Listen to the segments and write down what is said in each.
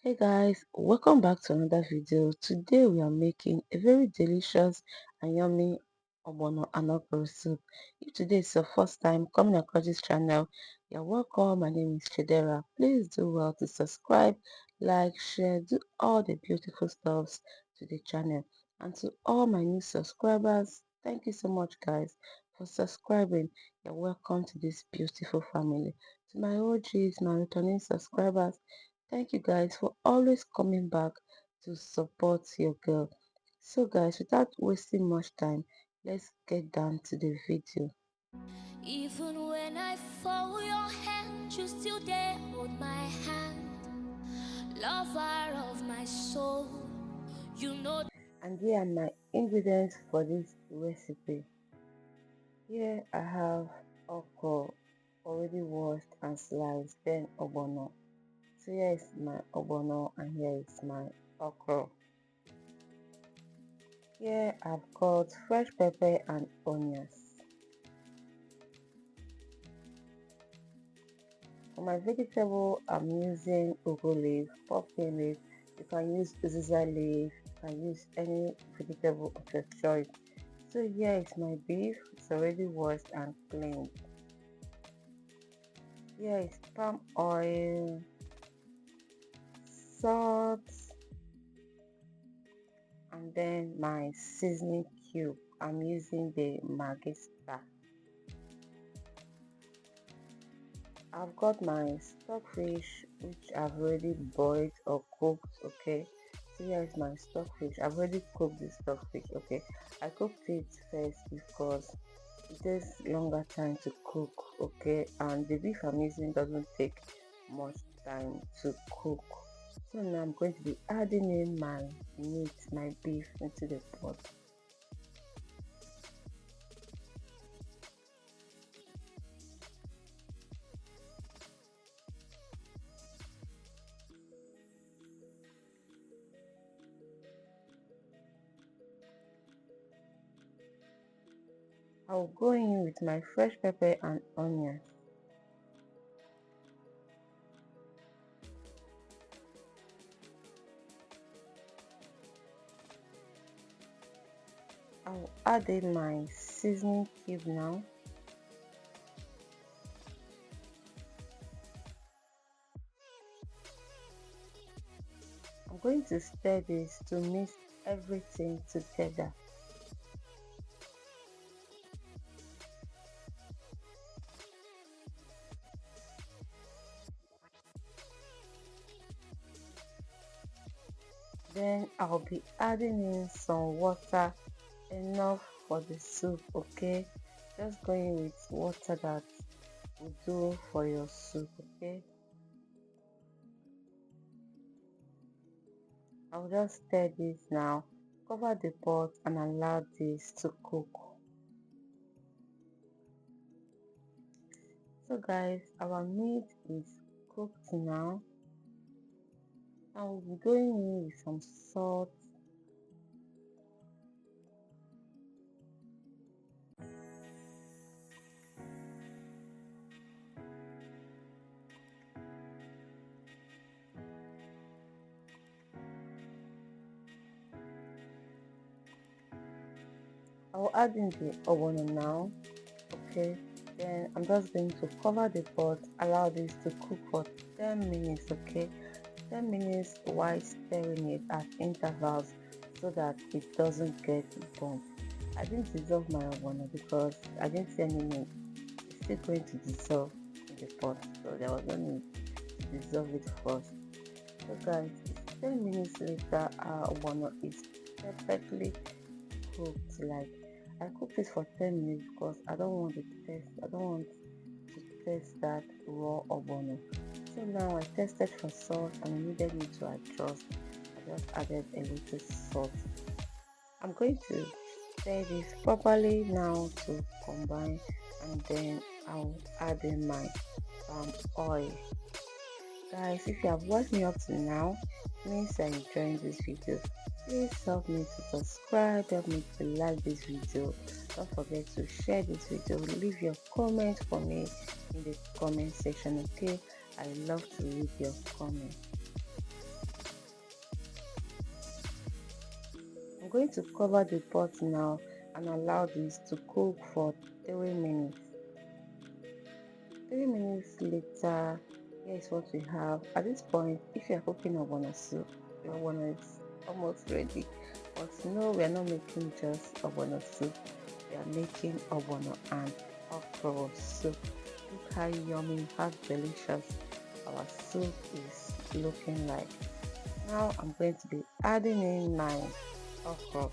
Hey guys, welcome back to another video. Today we are making a very delicious and yummy Ogbono and Okro soup. If today is your first time coming across this channel, you're welcome. My name is Chidera. Please do well to subscribe, like, share, do all the beautiful stuffs to the channel. And to all my new subscribers, thank you so much guys for subscribing. You're welcome to this beautiful family. To my OGs, my returning subscribers, thank you guys for always coming back to support your girl. So guys, without wasting much time, let's get down to the video. Even when I fall, your hand, you still there, hold my hand. Lover of my soul, you know. And here are my ingredients for this recipe. Here I have okra already washed and sliced, then ogbono. So here is my ogbono and here is my okra. Here I've got fresh pepper and onions. For my vegetable, I'm using ugu leaf, pumpkin leaf. You can use uziza leaf. You can use any vegetable of your choice. So here is my beef. It's already washed and cleaned. Here is palm oil, salt, and then my seasoning cube. I'm using the Maggi Star. I've got my stockfish which I've already boiled or cooked. Okay, so here is my stockfish. I've already cooked the stockfish. Okay, I cooked it first because it takes longer time to cook. Okay, and the beef I'm using doesn't take much time to cook. So now I'm going to be adding in my meat, my beef into the pot. I'll go in with my fresh pepper and onion. I'll add in my seasoning cube now. I'm going to stir this to mix everything together. Then I'll be adding in some water, enough for the soup. Okay, just going with water that will do for your soup. Okay, I'll just stir this now, cover the pot and allow this to cook. So guys, our meat is cooked now. I will be going in with some salt, I will add in the ogbono now. Okay, then I'm just going to cover the pot, allow this to cook for 10 minutes. Okay, 10 minutes while stirring it at intervals so that it doesn't get burnt. I didn't dissolve my ogbono because I didn't see any need. It's still going to dissolve in the pot, so there was no need to dissolve it first. So guys, it's 10 minutes later, our ogbono is perfectly cooked. Like, I cooked it for 10 minutes because I don't want to test that raw ogbono. So now I tested for salt and I needed me to adjust. I just added a little salt. I'm going to stir this properly now to combine, and then I'll add in my palm oil. Guys, if you have watched me up to now, means you're enjoying this video. Please help me to subscribe, help me to like this video. Don't forget to share this video. Leave your comment for me in the comment section. Okay, I love to read your comment. going to cover the pot now and allow this to cook for 3 minutes. 3 minutes later, here is what we have. At this point, if you are cooking ogbono soup, your ogbono is almost ready. But no, we are not making just ogbono soup. We are making ogbono and okro soup. Look how yummy, how delicious our soup is looking like. Now I'm going to be adding in my okra.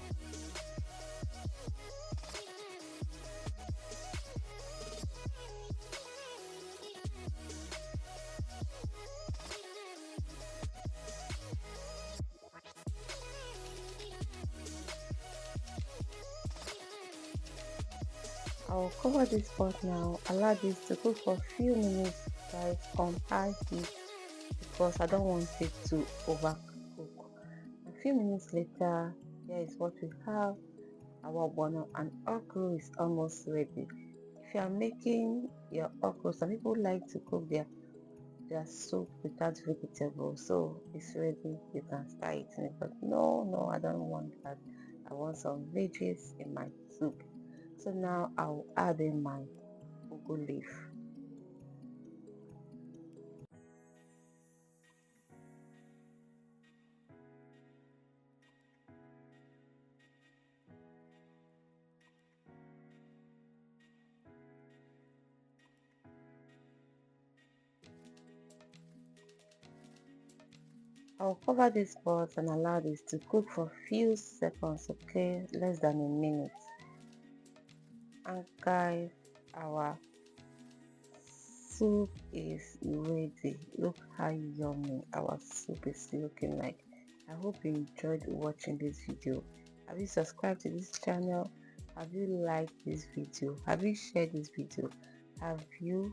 I'll cover this pot now, allow this to cook for a few minutes guys on high heat because I don't want it to overcook. A few minutes later, here is what we have. Our ogbono and okra is almost ready. If you are making your okra, some people like to cook their soup without vegetables, so it's ready. You can start eating it. But no, I don't want that. I want some veggies in my soup. So now I'll add in my ugu leaf. I'll cover this pot and allow this to cook for a few seconds, okay? Less than a minute. And guys, our soup is ready. Look how yummy our soup is looking like. I hope you enjoyed watching this video. Have you subscribed to this channel? Have you liked this video? Have you shared this video? Have you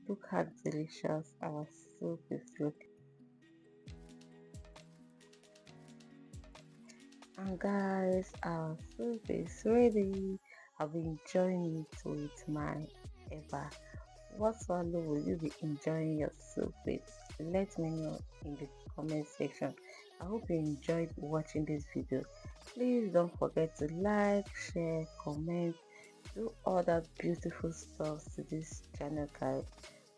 look how delicious our soup is looking. And guys, our soup is ready. I'll be enjoying it with my Eva. What swallow will you be enjoying your soup with? Let me know in the comment section. I hope you enjoyed watching this video. Please don't forget to like, share, comment, do all that beautiful stuff to this channel guys.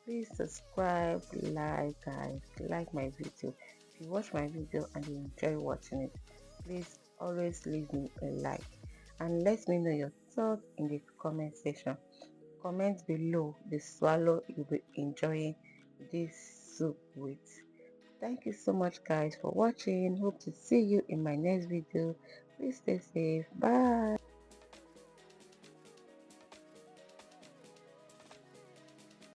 Please subscribe, like my video. If you watch my video and you enjoy watching it, please always leave me a like and let me know your thoughts in the comment section. Comment below the swallow you'll be enjoying this soup with. Thank you so much guys for watching. Hope to see you in my next video. Please stay safe. Bye.